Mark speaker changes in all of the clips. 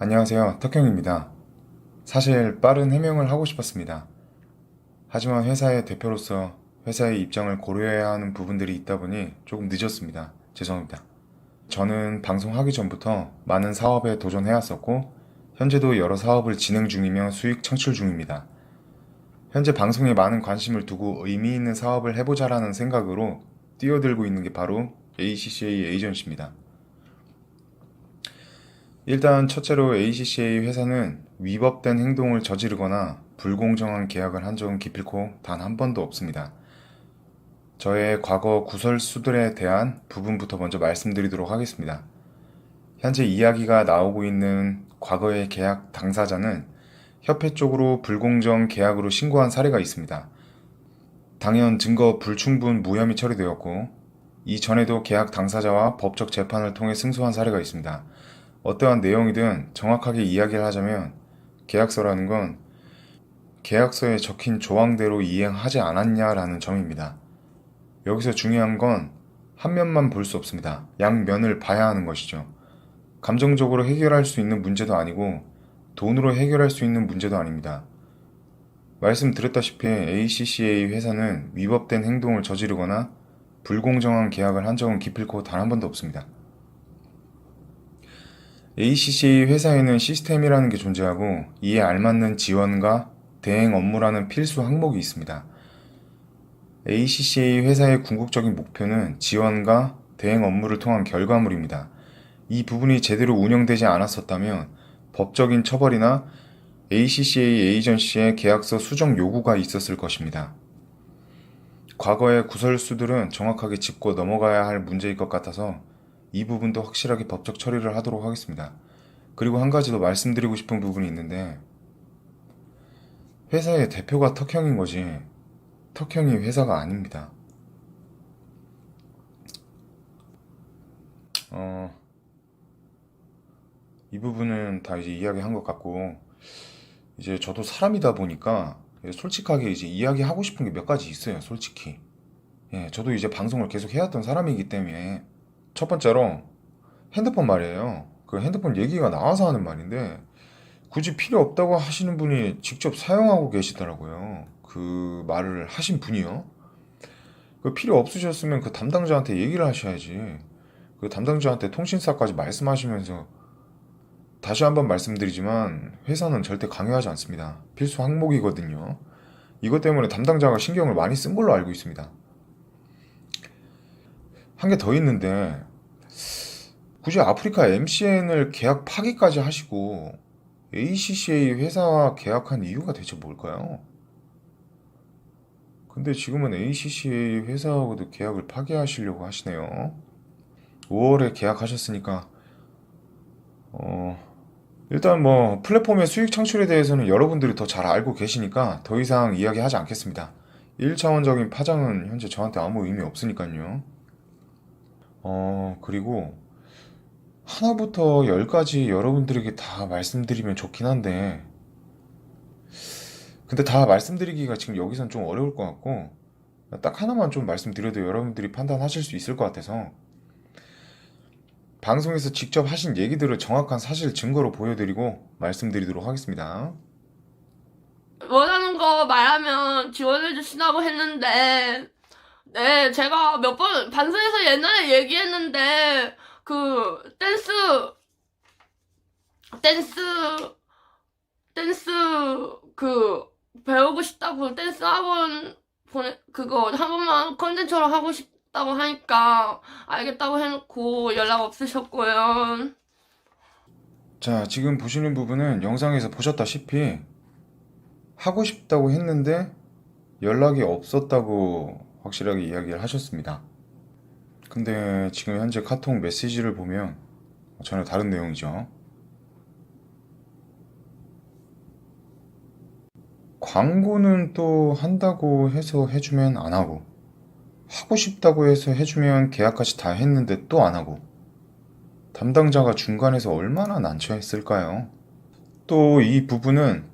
Speaker 1: 안녕하세요. 덕형입니다. 사실 빠른 해명을 하고 싶었습니다. 하지만 회사의 대표로서 회사의 입장을 고려해야 하는 부분들이 있다 보니 조금 늦었습니다. 죄송합니다. 저는 방송하기 전부터 많은 사업에 도전해왔었고, 현재도 여러 사업을 진행 중이며 수익 창출 중입니다. 현재 방송에 많은 관심을 두고 의미 있는 사업을 해보자라는 생각으로 뛰어들고 있는 게 바로 ACCA 에이전시입니다. 일단 첫째로 ACCA 회사는 위법된 행동을 저지르거나 불공정한 계약을 한 적은 기필코 단 한 번도 없습니다. 저의 과거 구설수들에 대한 부분부터 먼저 말씀드리도록 하겠습니다. 현재 이야기가 나오고 있는 과거의 계약 당사자는 협회 쪽으로 불공정 계약으로 신고한 사례가 있습니다. 당연 증거 불충분 무혐의 처리되었고, 이전에도 계약 당사자와 법적 재판을 통해 승소한 사례가 있습니다. 어떠한 내용이든 정확하게 이야기를 하자면 계약서라는 건 계약서에 적힌 조항대로 이행하지 않았냐라는 점입니다. 여기서 중요한 건 한 면만 볼 수 없습니다. 양면을 봐야 하는 것이죠. 감정적으로 해결할 수 있는 문제도 아니고 돈으로 해결할 수 있는 문제도 아닙니다. 말씀드렸다시피 ACCA 회사는 위법된 행동을 저지르거나 불공정한 계약을 한 적은 기필코 단 한 번도 없습니다. ACCA 회사에는 시스템이라는 게 존재하고 이에 알맞는 지원과 대행 업무라는 필수 항목이 있습니다. ACCA 회사의 궁극적인 목표는 지원과 대행 업무를 통한 결과물입니다. 이 부분이 제대로 운영되지 않았었다면 법적인 처벌이나 ACCA 에이전시의 계약서 수정 요구가 있었을 것입니다. 과거의 구설수들은 정확하게 짚고 넘어가야 할 문제일 것 같아서 이 부분도 확실하게 법적 처리를 하도록 하겠습니다. 그리고 한 가지 더 말씀드리고 싶은 부분이 있는데, 회사의 대표가 턱형인 거지 턱형이 회사가 아닙니다. 이 부분은 다 이제 이야기한 것 같고, 이제 저도 사람이다 보니까 솔직하게 이제 이야기하고 싶은 게 몇 가지 있어요, 솔직히. 예, 저도 이제 방송을 계속 해왔던 사람이기 때문에. 첫 번째로 핸드폰 말이에요. 그 핸드폰 얘기가 나와서 하는 말인데, 굳이 필요 없다고 하시는 분이 직접 사용하고 계시더라고요. 그 말을 하신 분이요. 그 필요 없으셨으면 그 담당자한테 얘기를 하셔야지. 그 담당자한테 통신사까지 말씀하시면서, 다시 한번 말씀드리지만 회사는 절대 강요하지 않습니다. 필수 항목이거든요. 이것 때문에 담당자가 신경을 많이 쓴 걸로 알고 있습니다. 한 개 더 있는데, 굳이 아프리카 MCN을 계약 파기까지 하시고 ACCA 회사와 계약한 이유가 대체 뭘까요? 근데 지금은 ACCA 회사하고도 계약을 파기하시려고 하시네요. 5월에 계약하셨으니까 일단 뭐 플랫폼의 수익 창출에 대해서는 여러분들이 더 잘 알고 계시니까 더 이상 이야기하지 않겠습니다. 1차원적인 파장은 현재 저한테 아무 의미 없으니까요. 그리고 하나부터 열까지 여러분들에게 다 말씀드리면 좋긴 한데, 근데 다 말씀드리기가 지금 여기선 좀 어려울 것 같고, 딱 하나만 좀 말씀드려도 여러분들이 판단하실 수 있을 것 같아서 방송에서 직접 하신 얘기들을 정확한 사실 증거로 보여드리고 말씀드리도록 하겠습니다.
Speaker 2: 원하는 거 말하면 지원해 주신다고 했는데, 네, 제가 몇 번, 반수에서 옛날에 얘기했는데, 댄스, 댄스, 그, 배우고 싶다고, 댄스 학원, 그거, 한 번만 컨텐츠로 하고 싶다고 하니까, 알겠다고 해놓고 연락 없으셨고요.
Speaker 1: 자, 지금 보시는 부분은 영상에서 보셨다시피 하고 싶다고 했는데 연락이 없었다고 확실하게 이야기를 하셨습니다. 근데 지금 현재 카톡 메시지를 보면 전혀 다른 내용이죠. 광고는 또 한다고 해서 해주면 안 하고, 하고 싶다고 해서 해주면 계약까지 다 했는데 또 안 하고, 담당자가 중간에서 얼마나 난처했을까요? 또 이 부분은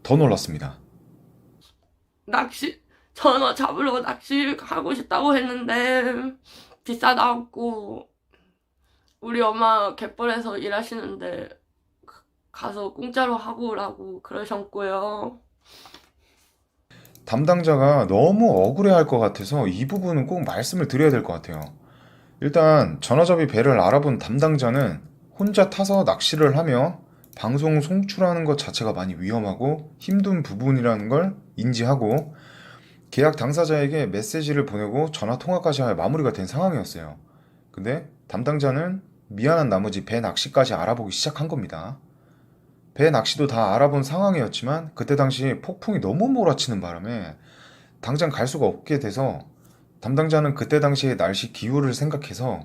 Speaker 1: 더 놀랐습니다.
Speaker 2: 낚시, 전어 잡으러 낚시 가고 싶다고 했는데, 비싸다고. 우리 엄마 갯벌에서 일하시는데 가서 공짜로 하고 오라고 그러셨고요.
Speaker 1: 담당자가 너무 억울해할 것 같아서 이 부분은 꼭 말씀을 드려야 될 것 같아요. 일단 전화접이 배를 알아본 담당자는 혼자 타서 낚시를 하며 방송 송출하는 것 자체가 많이 위험하고 힘든 부분이라는 걸 인지하고 계약 당사자에게 메시지를 보내고 전화 통화까지 할 마무리가 된 상황이었어요. 근데 담당자는 미안한 나머지 배 낚시까지 알아보기 시작한 겁니다. 배 낚시도 다 알아본 상황이었지만 그때 당시 폭풍이 너무 몰아치는 바람에 당장 갈 수가 없게 돼서 담당자는 그때 당시의 날씨 기후를 생각해서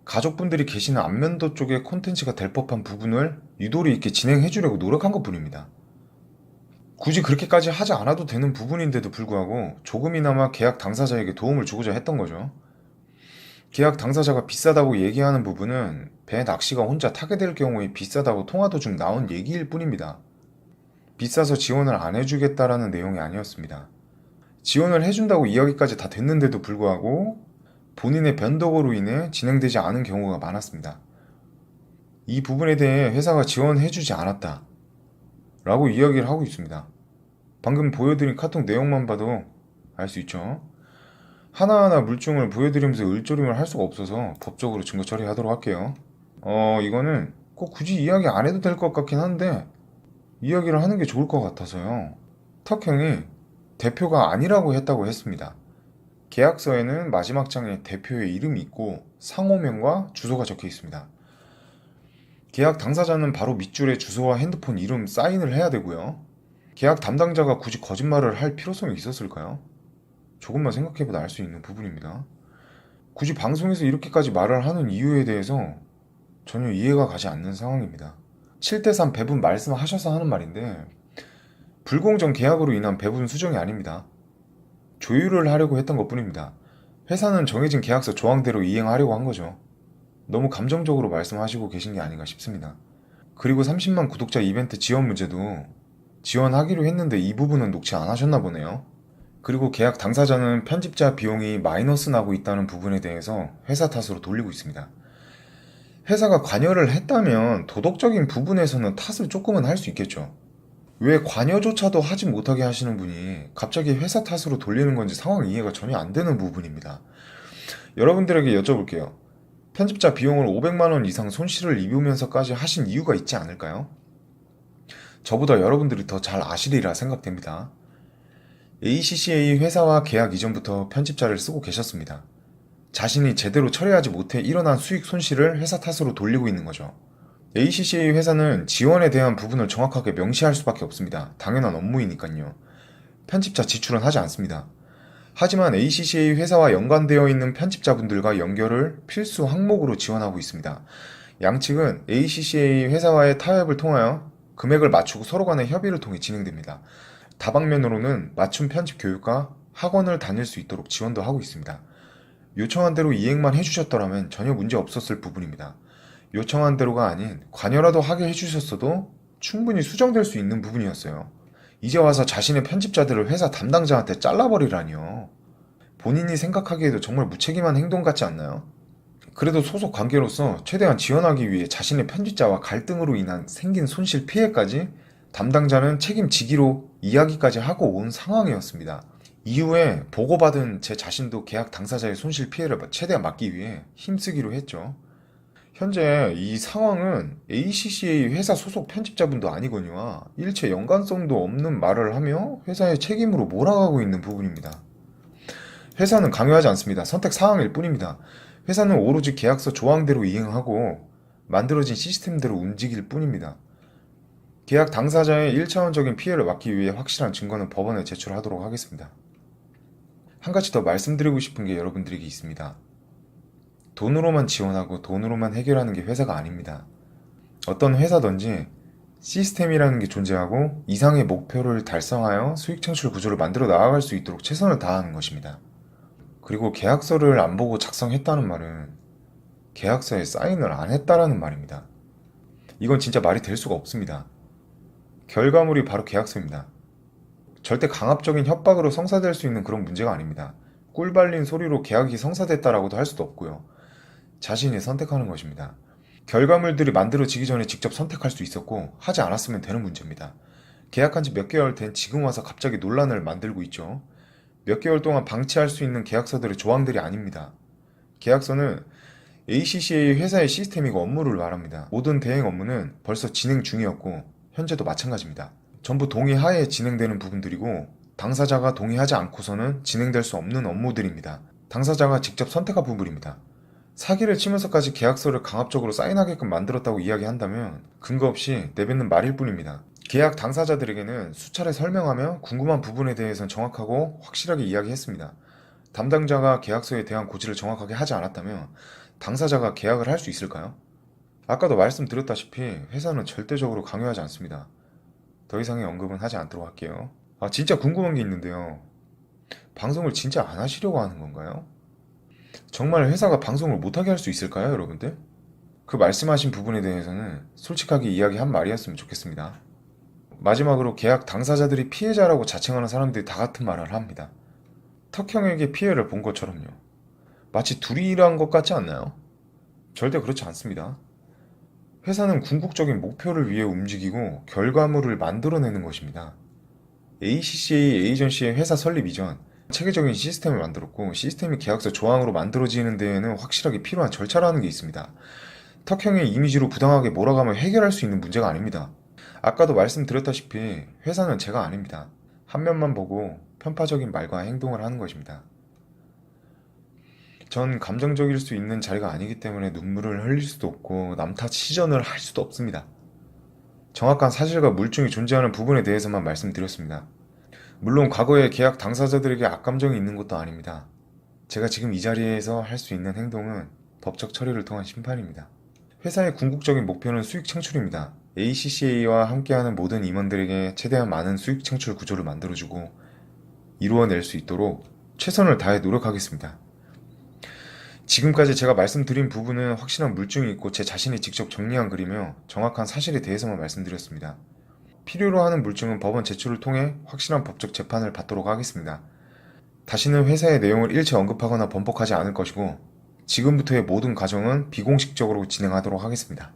Speaker 1: 가족분들이 계시는 안면도 쪽에 콘텐츠가 될 법한 부분을 유도리 있게 진행해 주려고 노력한 것뿐입니다. 굳이 그렇게까지 하지 않아도 되는 부분인데도 불구하고 조금이나마 계약 당사자에게 도움을 주고자 했던 거죠. 계약 당사자가 비싸다고 얘기하는 부분은 배 낚시가 혼자 타게 될 경우에 비싸다고 통화 도중 나온 얘기일 뿐입니다. 비싸서 지원을 안 해주겠다라는 내용이 아니었습니다. 지원을 해준다고 이야기까지 다 됐는데도 불구하고 본인의 변덕으로 인해 진행되지 않은 경우가 많았습니다. 이 부분에 대해 회사가 지원해주지 않았다 라고 이야기를 하고 있습니다. 방금 보여드린 카톡 내용만 봐도 알 수 있죠. 하나하나 물증을 보여드리면서 을조림을 할 수가 없어서 법적으로 증거 처리하도록 할게요. 이거는 꼭 굳이 이야기 안 해도 될 것 같긴 한데 이야기를 하는 게 좋을 것 같아서요. 턱형이 대표가 아니라고 했다고 했습니다. 계약서에는 마지막 장에 대표의 이름이 있고 상호명과 주소가 적혀 있습니다. 계약 당사자는 바로 밑줄에 주소와 핸드폰 이름 사인을 해야 되고요. 계약 담당자가 굳이 거짓말을 할 필요성이 있었을까요? 조금만 생각해보다 알 수 있는 부분입니다. 굳이 방송에서 이렇게까지 말을 하는 이유에 대해서 전혀 이해가 가지 않는 상황입니다. 7대3 배분 말씀하셔서 하는 말인데 불공정 계약으로 인한 배분 수정이 아닙니다. 조율을 하려고 했던 것뿐입니다. 회사는 정해진 계약서 조항대로 이행하려고 한 거죠. 너무 감정적으로 말씀하시고 계신 게 아닌가 싶습니다. 그리고 30만 구독자 이벤트 지원 문제도 지원하기로 했는데 이 부분은 녹취 안 하셨나 보네요. 그리고 계약 당사자는 편집자 비용이 마이너스 나고 있다는 부분에 대해서 회사 탓으로 돌리고 있습니다. 회사가 관여를 했다면 도덕적인 부분에서는 탓을 조금은 할 수 있겠죠. 왜 관여조차도 하지 못하게 하시는 분이 갑자기 회사 탓으로 돌리는 건지 상황 이해가 전혀 안 되는 부분입니다. 여러분들에게 여쭤볼게요. 편집자 비용을 500만 원 이상 손실을 입으면서까지 하신 이유가 있지 않을까요? 저보다 여러분들이 더 잘 아시리라 생각됩니다. ACCA 회사와 계약 이전부터 편집자를 쓰고 계셨습니다. 자신이 제대로 처리하지 못해 일어난 수익 손실을 회사 탓으로 돌리고 있는 거죠. ACCA 회사는 지원에 대한 부분을 정확하게 명시할 수밖에 없습니다. 당연한 업무이니까요. 편집자 지출은 하지 않습니다. 하지만 ACCA 회사와 연관되어 있는 편집자분들과 연결을 필수 항목으로 지원하고 있습니다. 양측은 ACCA 회사와의 타협을 통하여 금액을 맞추고 서로 간의 협의를 통해 진행됩니다. 다방면으로는 맞춤 편집 교육과 학원을 다닐 수 있도록 지원도 하고 있습니다. 요청한 대로 이행만 해주셨더라면 전혀 문제 없었을 부분입니다. 요청한 대로가 아닌 관여라도 하게 해주셨어도 충분히 수정될 수 있는 부분이었어요. 이제 와서 자신의 편집자들을 회사 담당자한테 잘라버리라니요. 본인이 생각하기에도 정말 무책임한 행동 같지 않나요? 그래도 소속 관계로서 최대한 지원하기 위해 자신의 편집자와 갈등으로 인한 생긴 손실 피해까지 담당자는 책임지기로 이야기까지 하고 온 상황이었습니다. 이후에 보고받은 제 자신도 계약 당사자의 손실 피해를 최대한 막기 위해 힘쓰기로 했죠. 현재 이 상황은 ACCA 회사 소속 편집자분도 아니거니와 일체 연관성도 없는 말을 하며 회사의 책임으로 몰아가고 있는 부분입니다. 회사는 강요하지 않습니다. 선택 사항일 뿐입니다. 회사는 오로지 계약서 조항대로 이행하고 만들어진 시스템대로 움직일 뿐입니다. 계약 당사자의 1차원적인 피해를 막기 위해 확실한 증거는 법원에 제출하도록 하겠습니다. 한 가지 더 말씀드리고 싶은 게 여러분들에게 있습니다. 돈으로만 지원하고 돈으로만 해결하는 게 회사가 아닙니다. 어떤 회사든지 시스템이라는 게 존재하고 이상의 목표를 달성하여 수익 창출 구조를 만들어 나아갈 수 있도록 최선을 다하는 것입니다. 그리고 계약서를 안 보고 작성했다는 말은 계약서에 사인을 안 했다라는 말입니다. 이건 진짜 말이 될 수가 없습니다. 결과물이 바로 계약서입니다. 절대 강압적인 협박으로 성사될 수 있는 그런 문제가 아닙니다. 꿀 발린 소리로 계약이 성사됐다라고도 할 수도 없고요. 자신이 선택하는 것입니다. 결과물들이 만들어지기 전에 직접 선택할 수 있었고 하지 않았으면 되는 문제입니다. 계약한 지 몇 개월 된 지금 와서 갑자기 논란을 만들고 있죠. 몇 개월 동안 방치할 수 있는 계약서들의 조항들이 아닙니다. 계약서는 ACCA 회사의 시스템이고 업무를 말합니다. 모든 대행 업무는 벌써 진행 중이었고 현재도 마찬가지입니다. 전부 동의하에 진행되는 부분들이고 당사자가 동의하지 않고서는 진행될 수 없는 업무들입니다. 당사자가 직접 선택한 부분입니다. 사기를 치면서까지 계약서를 강압적으로 사인하게끔 만들었다고 이야기한다면 근거 없이 내뱉는 말일 뿐입니다. 계약 당사자들에게는 수차례 설명하며 궁금한 부분에 대해서는 정확하고 확실하게 이야기했습니다. 담당자가 계약서에 대한 고지를 정확하게 하지 않았다면 당사자가 계약을 할 수 있을까요? 아까도 말씀드렸다시피 회사는 절대적으로 강요하지 않습니다. 더 이상의 언급은 하지 않도록 할게요. 진짜 궁금한 게 있는데요. 방송을 진짜 안 하시려고 하는 건가요? 정말 회사가 방송을 못하게 할 수 있을까요, 여러분들? 그 말씀하신 부분에 대해서는 솔직하게 이야기한 말이었으면 좋겠습니다. 마지막으로 계약 당사자들이 피해자라고 자칭하는 사람들이 다 같은 말을 합니다. 턱형에게 피해를 본 것처럼요. 마치 둘이 일한 것 같지 않나요? 절대 그렇지 않습니다. 회사는 궁극적인 목표를 위해 움직이고 결과물을 만들어내는 것입니다. ACCA 에이전시의 회사 설립 이전 체계적인 시스템을 만들었고 시스템이 계약서 조항으로 만들어지는 데에는 확실하게 필요한 절차라는 게 있습니다. 턱형의 이미지로 부당하게 몰아가며 해결할 수 있는 문제가 아닙니다. 아까도 말씀드렸다시피 회사는 제가 아닙니다. 한 면만 보고 편파적인 말과 행동을 하는 것입니다. 전 감정적일 수 있는 자리가 아니기 때문에 눈물을 흘릴 수도 없고 남 탓 시전을 할 수도 없습니다. 정확한 사실과 물증이 존재하는 부분에 대해서만 말씀드렸습니다. 물론 과거에 계약 당사자들에게 악감정이 있는 것도 아닙니다. 제가 지금 이 자리에서 할 수 있는 행동은 법적 처리를 통한 심판입니다. 회사의 궁극적인 목표는 수익 창출입니다. ACCA와 함께하는 모든 임원들에게 최대한 많은 수익 창출 구조를 만들어주고 이루어낼 수 있도록 최선을 다해 노력하겠습니다. 지금까지 제가 말씀드린 부분은 확실한 물증이 있고 제 자신이 직접 정리한 글이며 정확한 사실에 대해서만 말씀드렸습니다. 필요로 하는 물증은 법원 제출을 통해 확실한 법적 재판을 받도록 하겠습니다. 다시는 회사의 내용을 일체 언급하거나 번복하지 않을 것이고 지금부터의 모든 과정은 비공식적으로 진행하도록 하겠습니다.